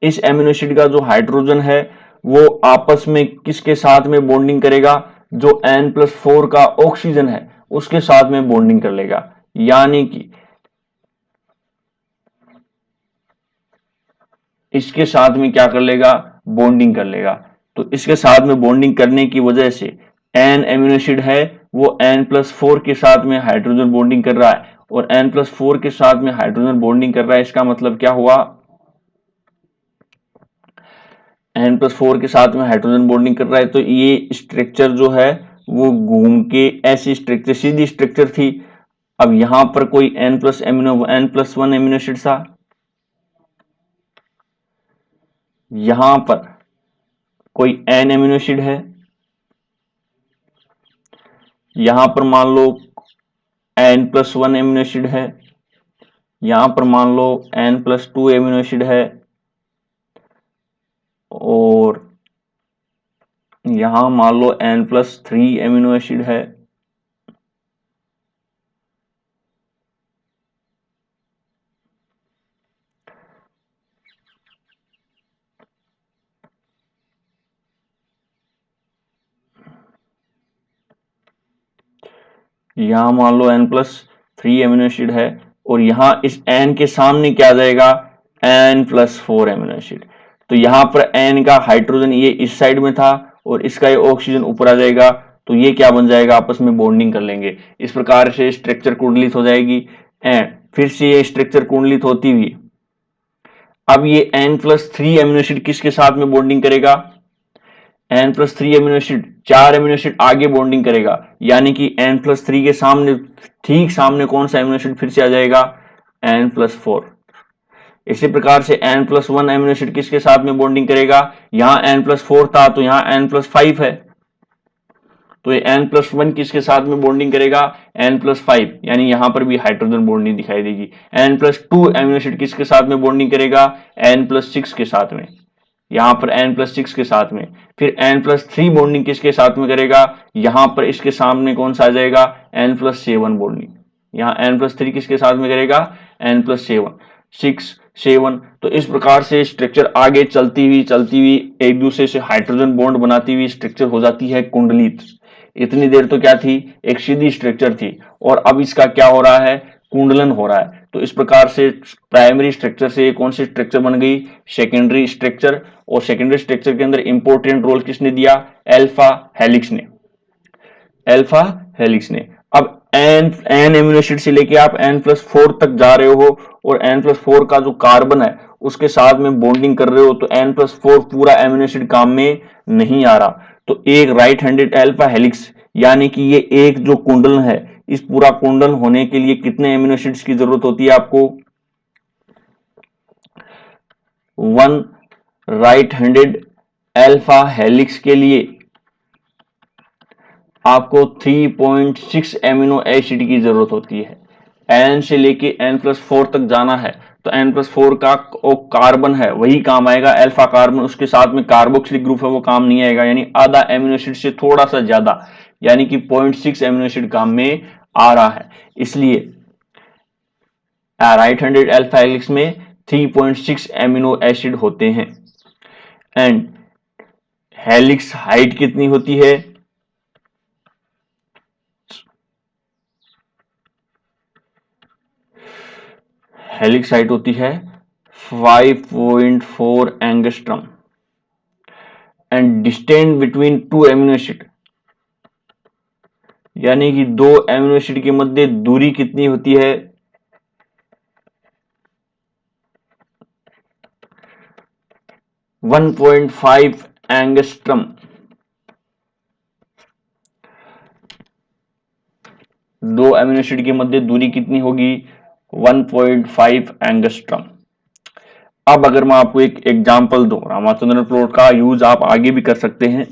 इस एमिनो एसिड का जो हाइड्रोजन है वो आपस में किसके साथ में बॉन्डिंग करेगा, जो N+4 का ऑक्सीजन है उसके साथ में बॉन्डिंग कर लेगा, यानी कि इसके साथ में क्या कर लेगा, बॉन्डिंग कर लेगा। तो इसके साथ में बॉन्डिंग करने की वजह से N एमिनो एसिड है वो N+4 के साथ में हाइड्रोजन बॉन्डिंग कर रहा है, और N+4 के साथ में हाइड्रोजन बॉन्डिंग कर रहा है, इसका मतलब क्या हुआ, N+4 के साथ में हाइड्रोजन बॉन्डिंग कर रहा है। तो ये स्ट्रक्चर जो है वो घूम के ऐसी स्ट्रक्चर, सीधी स्ट्रक्चर थी। अब यहां पर कोई N+1 एमिनो एसिड था, यहां पर कोई N एमिनो एसिड है, यहां पर मान लो N+1 एमिनो एसिड है, यहां पर मान लो N+2 एमिनो एसिड है, और यहां मान लो N+3 एमिनो एसिड है। यहां मान लो N+3 एमिनो एसिड है, और यहां इस N के सामने क्या आ जाएगा, N+4 एमिनो एसिड। तो यहां पर N का हाइड्रोजन ये इस साइड में था और इसका ये ऑक्सीजन ऊपर आ जाएगा, तो ये क्या बन जाएगा, आपस में बॉन्डिंग कर लेंगे। इस प्रकार से स्ट्रक्चर कोरिलेट हो जाएगी। एंड फिर से ये स्ट्रक्चर कुंडलित होती हुई अब ये N+3 एमिनो एसिड किसके साथ में बॉन्डिंग करेगा, N+3 amino acid 4 amino acid आगे बॉन्डिंग करेगा, यानी कि N+3 के सामने ठीक सामने कौन सा एमिनो एसिड फिर से आ जाएगा, N+4। इसी प्रकार से N+1 एमिनो एसिड किसके साथ में बॉन्डिंग करेगा, यहां N+4 था तो यहां N+5 है, तो ये N+1 किसके साथ में बॉन्डिंग करेगा, N+5, यानी यहां पर भी हाइड्रोजन बॉन्डिंग दिखाई देगी। N+2 एमिनो एसिड किसके साथ में बॉन्डिंग करेगा, N+6 के साथ में, यहां पर N+6 के साथ में। फिर N+3 बॉन्डिंग किसके साथ में करेगा, यहां पर इसके सामने कौन सा आ जाएगा, N+7 बॉन्डिंग, यहां N+3 किसके साथ में करेगा, N+7, 6 7। तो इस प्रकार से स्ट्रक्चर आगे चलती हुई एक दूसरे से हाइड्रोजन बॉन्ड बनाती हुई स्ट्रक्चर हो जाती है कुंडलित। इतनी देर तो क्या थी, एक सीधी स्ट्रक्चर थी, और अब इसका क्या हो रहा है, कुंडलन हो रहा है। तो इस प्रकार से प्राइमरी स्ट्रक्चर से कौन सी स्ट्रक्चर बन गई, सेकेंडरी स्ट्रक्चर, और सेकेंडरी स्ट्रक्चर के अंदर इंपॉर्टेंट रोल किसने दिया, अल्फा हेलिक्स ने, अल्फा हेलिक्स ने। अब एन एमिनो एसिड से लेके आप N+4 तक जा रहे हो, और N+4 का जो कार्बन है उसके साथ में बॉन्डिंग कर रहे हो, तो N+4 पूरा एमिनो एसिड काम में नहीं आ रहा। तो एक राइट हैंडेड अल्फा हेलिक्स, यानी कि ये एक जो कुंडलन है, इस पूरा कुंडलन होने के लिए कितने एमिनो एसिड्स की जरूरत होती है आपको, 1 राइट हैंडेड अल्फा हेलिक्स के लिए आपको 3.6 एमिनो एसिड की जरूरत होती है। N से लेके N+4 तक जाना है, तो N+4 का कार्बन है वही काम आएगा, अल्फा कार्बन, उसके साथ में कार्बोक्सिलिक ग्रुप है वो काम नहीं आएगा, यानी आधा एमिनो एसिड से थोड़ा सा ज्यादा, यानी कि 0.6 एमिनो एसिड काम में आ रहा है। इसलिए राइट हैंडेड अल्फा हेलिक्स में 3.6 एमिनो एसिड होते हैं। एंड हेलिक्स हाइट कितनी होती है, हेलिक्स हाइट होती है 5.4 angstrom. And distance between two amino acid, यानी कि दो एमिनो एसिड के मध्य दूरी कितनी होती है, 1.5 एंगस्ट्रम। दो एमिनो एसिड के मध्य दूरी कितनी होगी, 1.5 एंगस्ट्रम। अब अगर मैं आपको एक एग्जांपल दूं, रामाचंद्रन प्लॉट का यूज आप आगे भी कर सकते हैं,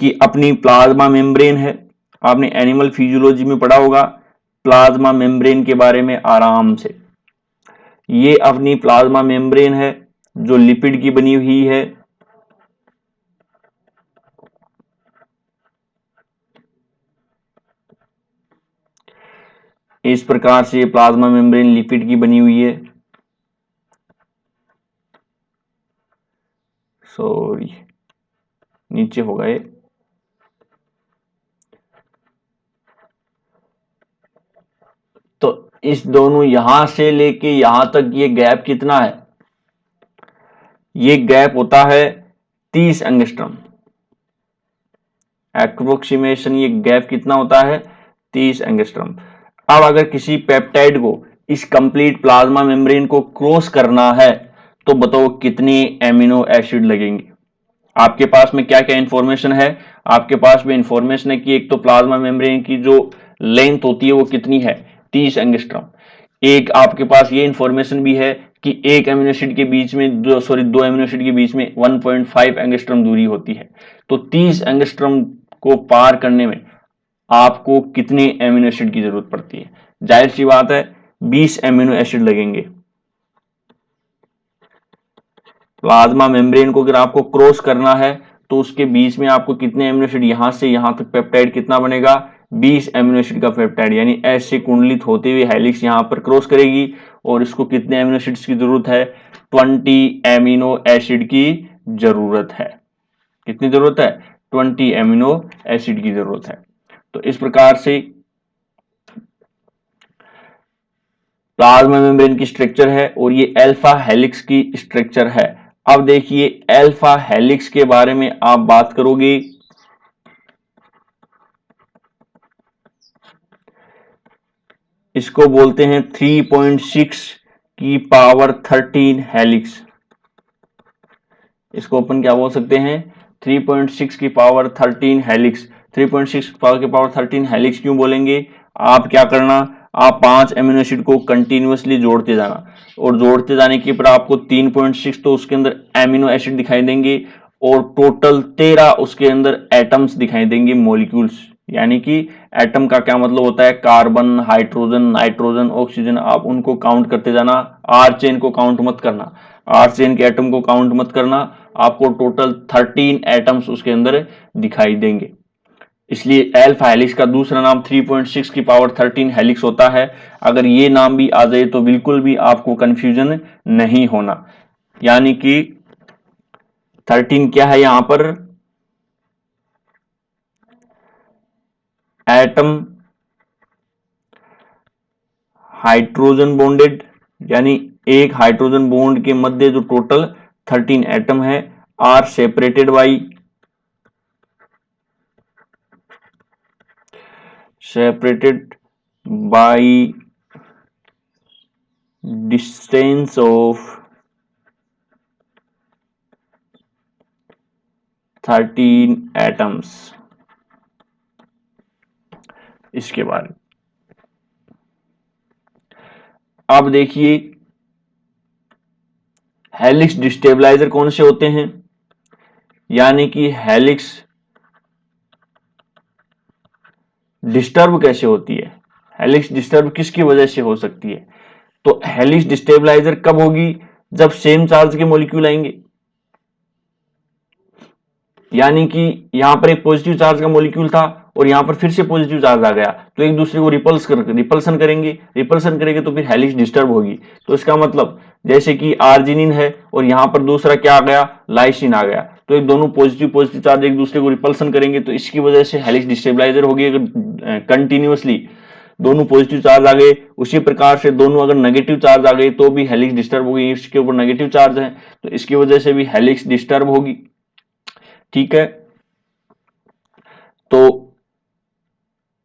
कि अपनी प्लाज्मा मेम्ब्रेन है, आपने एनिमल फिजियोलॉजी में पढ़ा होगा प्लाज्मा मेम्ब्रेन के बारे में आराम से। ये अपनी प्लाज्मा मेम्ब्रेन है जो लिपिड की बनी हुई है, इस प्रकार से प्लाज्मा मेम्ब्रेन लिपिड की बनी हुई है, सॉरी नीचे हो गए। तो इस दोनों यहां से लेके यहां तक ये गैप कितना है, ये गैप होता है 30 एंगस्ट्रम। एप्रोक्सीमेशन ये गैप कितना होता है, 30 एंगस्ट्रम। अब अगर किसी पेप्टाइड को इस कंप्लीट प्लाज्मा मेम्ब्रेन को क्रॉस करना है, तो बताओ कितने एमिनो एसिड लगेंगे। आपके पास में क्या क्या इंफॉर्मेशन है, आपके पास में इंफॉर्मेशन है कि एक तो प्लाज्मा मेम्ब्रेन की जो लेंथ होती है वो कितनी है, 30 एंगस्ट्रम। एक आपके पास ये इंफॉर्मेशन भी है कि एक एमिनो एसिड के बीच में दो एमिनो एसिड के बीच में 1.5 एंगस्ट्रम दूरी होती है। तो 30 एंगस्ट्रम को पार करने में आपको कितने एमिनो एसिड की जरूरत पड़ती है, जाहिर सी बात है 20 एमिनो एसिड लगेंगे। प्लाज्मा मेम्ब्रेन को अगर आपको क्रॉस करना है तो उसके बीच में आपको कितने एमिनो एसिड, यहां से यहां तक पेप्टाइड कितना बनेगा, 20 एमिनो एसिड का पेप्टाइड, यानी ऐसे कुंडलित होते हुए हेलिक्स यहां पर क्रॉस करेगी, और इसको कितने एमिनो एसिड्स की जरूरत है, 20 एमिनो एसिड की जरूरत है। कितनी जरूरत है, 20 एमिनो एसिड की जरूरत है। तो इस प्रकार से प्लाज्मा मेम्ब्रेन की स्ट्रक्चर है, और ये अल्फा हेलिक्स की स्ट्रक्चर है। अब देखिए अल्फा हेलिक्स के बारे में आप बात करोगे, इसको बोलते हैं 3.6 की पावर 13 हेलिक्स। इसको अपन क्या बोल सकते हैं? 3.6 की पावर 13 हेलिक्स। 3.6 की पावर 13 हेलिक्स क्यों बोलेंगे? आप क्या करना, आप 5 एमिनो एसिड को कंटिन्यूअसली जोड़ते जाना, और जोड़ते जाने के पर आपको 3.6 तो उसके अंदर एमिनो एसिड दिखाई देंगे, और टोटल 13 उसके अंदर एटम्स दिखाई देंगे, मॉलिक्यूल्स। यानी कि एटम का क्या मतलब होता है? Carbon, hydrogen, nitrogen, oxygen. आप उनको काउंट करते जाना, आर चेन को काउंट मत करना, आर चेन के एटम को काउंट मत करना। आपको टोटल 13 एटम्स उसके अंदर दिखाई देंगे। इसलिए अल्फा हेलिक्स का दूसरा नाम 3.6 की पावर 13 हेलिक्स होता है। अगर ये नाम भी आ जाए तो बिल्कुल भी आपको कंफ्यूजन नहीं होना। यानी कि 13 क्या है यहां पर? एटम हाइड्रोजन बॉन्डेड, यानी एक हाइड्रोजन बॉन्ड के मध्य जो टोटल 13 एटम है, are separated by distance of 13 atoms. इसके बारे में अब देखिए, हेलिक्स डिस्टेबलाइजर कौन से होते हैं? यानी कि हेलिक्स डिस्टर्ब कैसे होती है, हेलिक्स डिस्टर्ब किसकी वजह से हो सकती है? तो हेलिक्स डिस्टेबलाइजर कब होगी? जब सेम चार्ज के मॉलिक्यूल आएंगे। यानी कि यहां पर एक पॉजिटिव चार्ज का मॉलिक्यूल था और यहां पर फिर से पॉजिटिव चार्ज आ गया, तो एक दूसरे को रिपल्सन करेंगे, रिपल्सन करेंगे तो फिर हेलिक्स डिस्टर्ब होगी। तो इसका मतलब जैसे कि आर्जिनिन है और यहां पर दूसरा क्या आ गया? लाइसिन आ गया, तो एक दोनों पॉजिटिव पॉजिटिव चार्ज एक दूसरे को रिपल्सन करेंगे, तो इसकी वजह से हेलिक्स डिस्टेबलाइजर होगी। अगर कंटिन्यूअसली दोनों पॉजिटिव चार्ज आ गए, उसी प्रकार से दोनों अगर नेगेटिव चार्ज आ गए तो भी हेलिक्स डिस्टर्ब होगी। इसके ऊपर नेगेटिव चार्ज है तो इसकी वजह से भी हेलिक्स डिस्टर्ब होगी। ठीक है, तो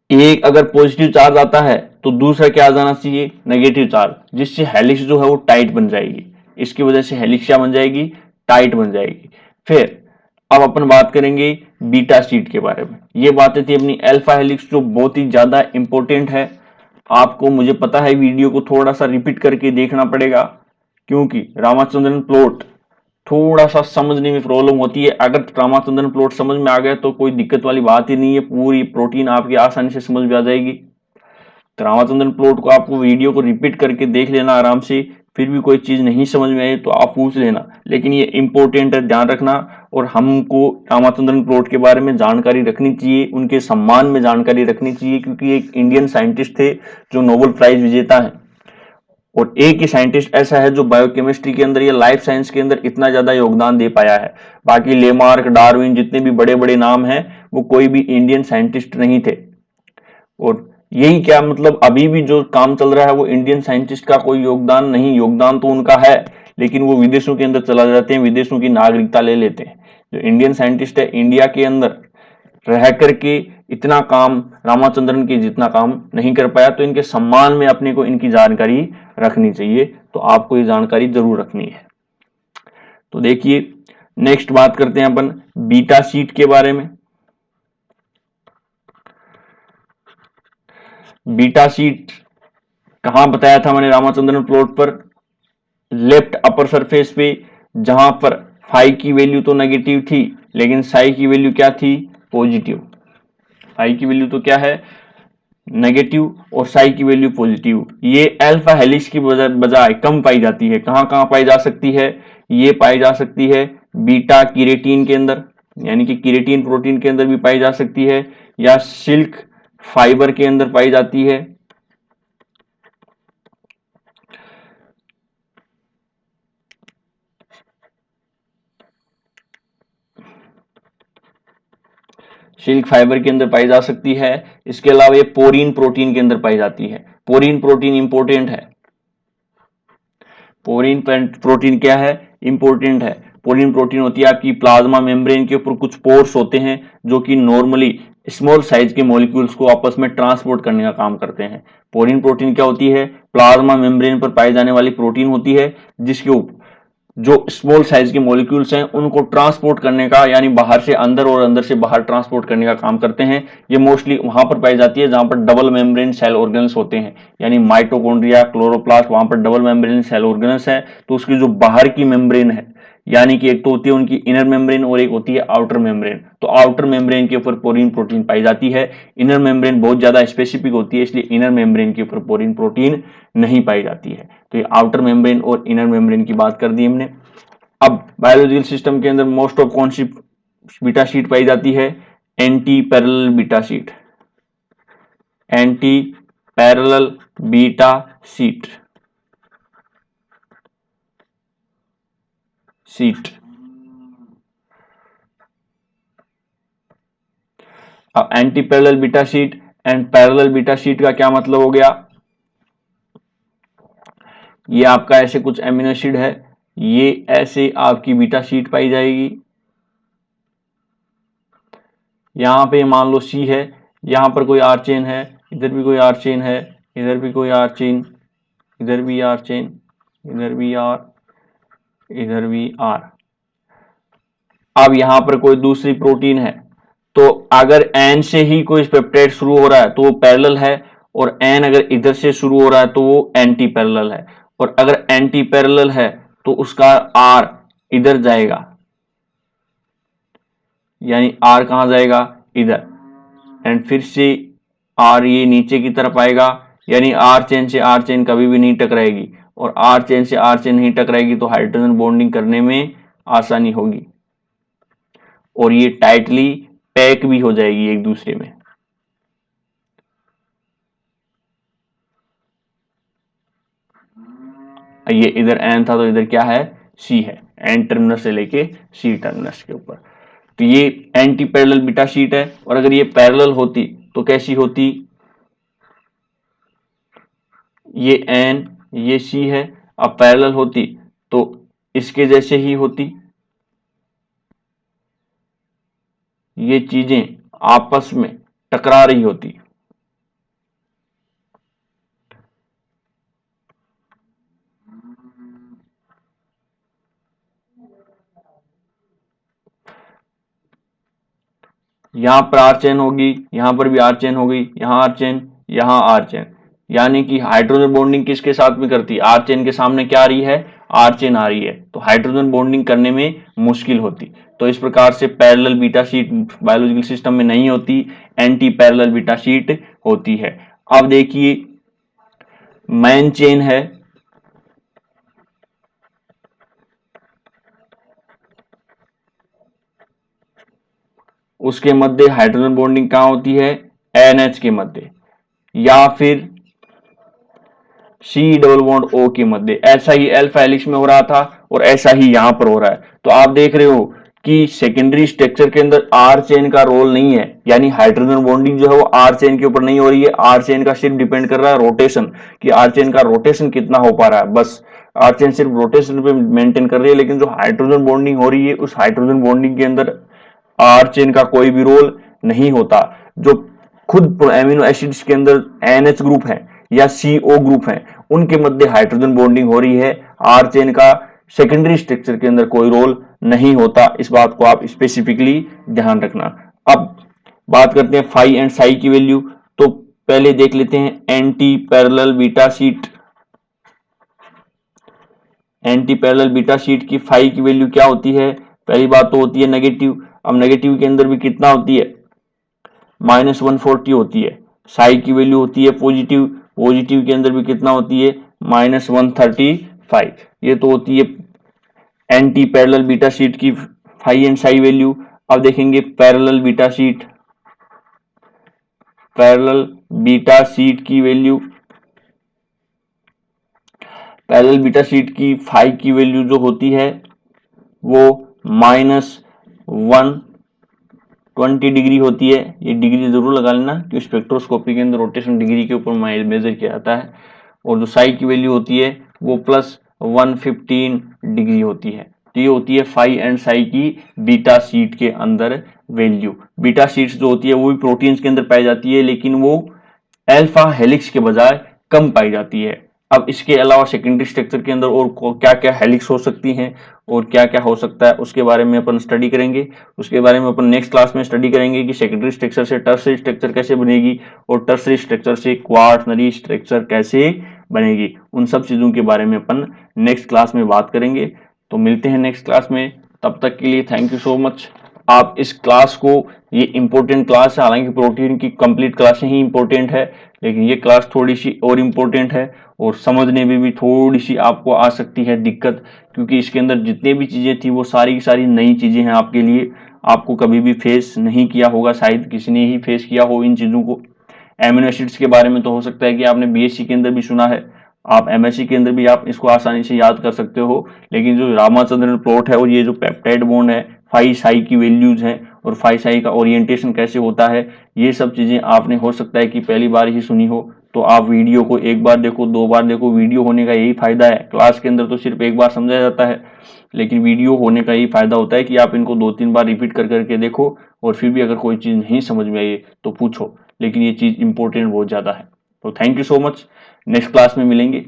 एक अगर पॉजिटिव चार्ज आता है तो दूसरा क्या आ जाना चाहिए? नेगेटिव चार्ज, जिससे हेलिक्स जो है वो टाइट बन जाएगी। इसकी वजह से हेलिक्स क्या बन जाएगी? टाइट बन जाएगी। फिर अब अपन बात करेंगे बीटा शीट के बारे में। ये बातें थी अपनी अल्फा हेलिक्स, जो बहुत ही ज्यादा इंपॉर्टेंट है। आपको, मुझे पता है, वीडियो को थोड़ा सा रिपीट करके देखना पड़ेगा, क्योंकि रामाचंद्रन प्लॉट थोड़ा सा समझने में प्रॉब्लम होती है। अगर रामाचंद्रन प्लॉट समझ में आ गया तो कोई दिक्कत वाली बात ही नहीं है, पूरी प्रोटीन आपकी आसानी से समझ में आ जाएगी। तो रामाचंद्रन प्लॉट को आपको वीडियो को रिपीट करके देख लेना आराम से। फिर भी कोई चीज नहीं समझ में आई तो आप पूछ लेना, लेकिन ये इंपॉर्टेंट है, ध्यान रखना। और हमको रामाचंद्रन प्लॉट के बारे में जानकारी रखनी चाहिए, उनके सम्मान में जानकारी रखनी चाहिए, क्योंकि एक इंडियन साइंटिस्ट थे जो नोबेल प्राइज विजेता है। और एक ही साइंटिस्ट ऐसा है जो बायोकेमिस्ट्री के अंदर या लाइफ साइंस के अंदर इतना ज्यादा योगदान दे पाया है। बाकी लेमार्क, डार्विन, जितने भी बड़े बड़े नाम हैं, वो कोई भी इंडियन साइंटिस्ट नहीं थे। और यही क्या मतलब, अभी भी जो काम चल रहा है वो इंडियन साइंटिस्ट का कोई योगदान नहीं, योगदान तो उनका है, लेकिन वो विदेशों के अंदर चला जाते हैं, विदेशों की नागरिकता ले लेते हैं। जो इंडियन साइंटिस्ट है, इंडिया के अंदर रह करके इतना काम रामाचंद्रन के जितना काम नहीं कर पाया, तो इनके सम्मान में अपने को इनकी जानकारी रखनी चाहिए। तो आपको ये जानकारी जरूर रखनी है। तो देखिए, नेक्स्ट बात करते हैं अपन बीटा शीट के बारे में। बीटा शीट कहां बताया था मैंने? रामाचंद्रन प्लॉट पर, लेफ्ट अपर सरफेस पे, जहां पर फाई की वैल्यू तो नेगेटिव थी, लेकिन साई की वैल्यू क्या थी? पॉजिटिव। फाई की वैल्यू तो क्या है? नेगेटिव, और साई की वैल्यू पॉजिटिव। ये अल्फा हेलिक्स की बजाय कम पाई जाती है। कहां कहां पाई जा सकती है? ये पाई जा सकती है बीटा कीरेटीन के अंदर, यानी कि कीरेटीन प्रोटीन के अंदर भी पाई जा सकती है, या सिल्क फाइबर के अंदर पाई जाती है। सिल्क फाइबर के अंदर पाई जा सकती है। इसके अलावा ये पोरीन प्रोटीन के अंदर पाई जाती है। पोरीन प्रोटीन इंपॉर्टेंट है। पोरीन प्रोटीन क्या है? इंपॉर्टेंट है। पोरीन प्रोटीन होती है आपकी प्लाज्मा मेम्ब्रेन के ऊपर कुछ पोर्स होते हैं जो कि नॉर्मली स्मॉल साइज के मॉलिक्यूल्स को आपस में ट्रांसपोर्ट करने का काम करते हैं। पोरीन प्रोटीन क्या होती है? प्लाज्मा मेम्ब्रेन पर पाई जाने वाली प्रोटीन होती है जिसके ऊपर जो स्मॉल साइज के मॉलिक्यूल्स हैं उनको ट्रांसपोर्ट करने का, यानी बाहर से अंदर और अंदर से बाहर ट्रांसपोर्ट करने का काम करते हैं। ये मोस्टली वहां पर पाई जाती है जहां पर डबल मेम्ब्रेन सेल ऑर्गेनल्स होते हैं, यानी माइटोकॉन्ड्रिया, क्लोरोप्लास्ट, वहां पर डबल मेम्ब्रेन सेल ऑर्गेनल्स है। तो उसकी जो बाहर की मेम्ब्रेन है, यानी कि एक तो होती है उनकी इनर मेम्ब्रेन और एक होती है आउटर मेम्ब्रेन, तो आउटर मेम्ब्रेन के ऊपर पोरीन प्रोटीन पाई जाती है। इनर मेम्ब्रेन बहुत ज्यादा स्पेसिफिक होती है, इसलिए इनर मेम्ब्रेन के ऊपर पोरीन प्रोटीन नहीं पाई जाती है। तो ये आउटर मेम्ब्रेन और इनर मेम्ब्रेन की बात कर दी हमने। अब बायोलॉजिकल सिस्टम के अंदर मोस्ट ऑफ कौन सी बीटा शीट पाई जाती है? Anti parallel beta sheet, anti parallel beta sheet अब anti parallel beta sheet and parallel beta sheet का क्या मतलब हो गया? ये आपका ऐसे कुछ एमिनो एसिड है, ये ऐसे आपकी बीटा शीट पाई जाएगी। यहां पे मान लो सी है, यहां पर कोई आर चेन है, इधर भी कोई आर चेन है, इधर भी कोई आर चेन, इधर भी आर चेन, इधर भी आर, इधर भी आर। अब यहां पर कोई दूसरी प्रोटीन है, तो अगर एन से ही कोई पेप्टाइड शुरू हो रहा है तो वो पैरेलल है, और एन अगर इधर से शुरू हो रहा है तो वो एंटी पैरेलल है, और अगर एंटी पैरेलल है तो उसका आर इधर जाएगा, यानी आर कहां जाएगा? इधर, एंड फिर से आर ये नीचे की तरफ आएगा, यानी आर चेन से आर चेन कभी भी नहीं टकराएगी, और आर चेन से आर चेन नहीं टकराएगी तो हाइड्रोजन बॉन्डिंग करने में आसानी होगी, और ये टाइटली पैक भी हो जाएगी एक दूसरे में। ये इधर एन था तो इधर क्या है? सी है, एन टर्मिनस से लेके सी टर्मिनस के ऊपर। तो ये एंटी पैरेलल बीटा शीट है, और अगर ये पैरेलल होती तो कैसी होती? ये एन, ये सी है, अब पैरेलल होती तो इसके जैसे ही होती, ये चीजें आपस में टकरा रही होती। यहां पर आर चेन होगी, यहां पर भी आर चेन होगी, यहां आर चेन, यहां आर चेन, यानी कि हाइड्रोजन बॉन्डिंग किसके साथ में करती है? आर चेन के सामने क्या आ रही है? आर चेन आ रही है, तो हाइड्रोजन बॉन्डिंग करने में मुश्किल होती। तो इस प्रकार से parallel beta sheet biological system में नहीं होती, एंटी पैरेलल बीटा शीट होती है। अब देखिए मैन चेन है, उसके मध्य हाइड्रोजन बॉन्डिंग कहां होती है? एनएच के मध्य, या फिर सी डबल बॉन्ड ओ के मध्य। ऐसा ही अल्फा हेलिक्स में हो रहा था और ऐसा ही यहां पर हो रहा है। तो आप देख रहे हो कि सेकेंडरी स्ट्रक्चर के अंदर आर चेन का रोल नहीं है, यानी हाइड्रोजन बॉन्डिंग जो है वो आर चेन के ऊपर नहीं हो रही है। आर चेन का सिर्फ डिपेंड कर रहा है रोटेशन, कि आर चेन का रोटेशन कितना हो पा रहा है, बस आर चेन सिर्फ रोटेशन पे मेंटेन कर रही है। लेकिन जो हाइड्रोजन बॉन्डिंग हो रही है उस हाइड्रोजन बॉन्डिंग के अंदर आर चेन का कोई भी रोल नहीं होता। जो खुद एमिनो एसिड्स के अंदर एनएच ग्रुप है या सीओ ग्रुप है उनके मध्य हाइड्रोजन बॉन्डिंग हो रही है, आर चेन का सेकेंडरी स्ट्रक्चर के अंदर कोई रोल नहीं होता। इस बात को आप स्पेसिफिकली ध्यान रखना। अब बात करते हैं फाई एंड साई की वैल्यू। तो पहले देख लेते हैं anti parallel beta sheet. Anti parallel beta sheet की फाई की वैल्यू क्या होती है? पहली बात तो होती है नेगेटिव। अब नेगेटिव के अंदर भी कितना होती है? -140 होती है। साई की वैल्यू होती है पॉजिटिव, पॉजिटिव के अंदर भी कितना होती है? -135। ये तो होती है एंटी पैरेलल बीटा शीट की फाई एंड साई वैल्यू। अब देखेंगे parallel beta sheet, parallel beta sheet की वैल्यू, पैरेलल बीटा शीट की फाई की वैल्यू जो होती है वो -120 डिग्री होती है। ये डिग्री जरूर लगा लेना क्योंकि स्पेक्ट्रोस्कोपी के अंदर रोटेशन डिग्री के ऊपर मेजर किया जाता है। और जो साई की वैल्यू होती है वो +115 डिग्री होती है। तो ये होती है फाई एंड साई की बीटा शीट के अंदर वैल्यू। बीटा शीट्स जो होती है वो भी प्रोटीन्स के अंदर पाई जाती है, लेकिन वो अल्फा हेलिक्स के बजाय कम पाई जाती है। अब इसके अलावा सेकेंडरी स्ट्रक्चर के अंदर और क्या क्या हेलिक्स हो सकती हैं और क्या क्या हो सकता है उसके बारे में अपन स्टडी करेंगे। उसके बारे में अपन नेक्स्ट क्लास में स्टडी करेंगे कि सेकेंडरी स्ट्रक्चर से टर्सरी स्ट्रक्चर कैसे बनेगी और टर्सरी स्ट्रक्चर से क्वार्टनरी स्ट्रक्चर कैसे बनेगी। उन सब चीज़ों के बारे में अपन नेक्स्ट क्लास में बात करेंगे। तो मिलते हैं नेक्स्ट क्लास में, तब तक के लिए थैंक यू सो मच। आप इस क्लास को, ये इंपॉर्टेंट क्लास है, हालांकि प्रोटीन की कंप्लीट क्लासें ही इंपॉर्टेंट है, लेकिन ये क्लास थोड़ी सी और इम्पोर्टेंट है और समझने में भी थोड़ी सी आपको आ सकती है दिक्कत, क्योंकि इसके अंदर जितनी भी चीज़ें थी वो सारी की सारी नई चीज़ें हैं आपके लिए। आपको कभी भी फेस नहीं किया होगा, शायद किसी ने ही फेस किया हो इन चीज़ों को। एमिनो एसिड्स के बारे में तो हो सकता है कि आपने बीएससी के अंदर भी सुना है, आप एमएससी के अंदर भी आप इसको आसानी से याद कर सकते हो, लेकिन जो रामाचंद्रन प्लॉट है और ये जो पेप्टाइड बॉन्ड है, फाई साई की वैल्यूज हैं और फाई साई का ओरिएंटेशन कैसे होता है, ये सब चीज़ें आपने हो सकता है कि पहली बार ही सुनी हो। तो आप वीडियो को एक बार देखो, दो बार देखो, वीडियो होने का यही फायदा है। क्लास के अंदर तो सिर्फ एक बार समझाया जाता है, लेकिन वीडियो होने का यही फायदा होता है कि आप इनको 2-3 बार रिपीट कर करके देखो और फिर भी अगर कोई चीज़ नहीं समझ में आई तो पूछो, लेकिन ये चीज़ इंपॉर्टेंट बहुत ज़्यादा है। तो thank you so much, next class में मिलेंगे।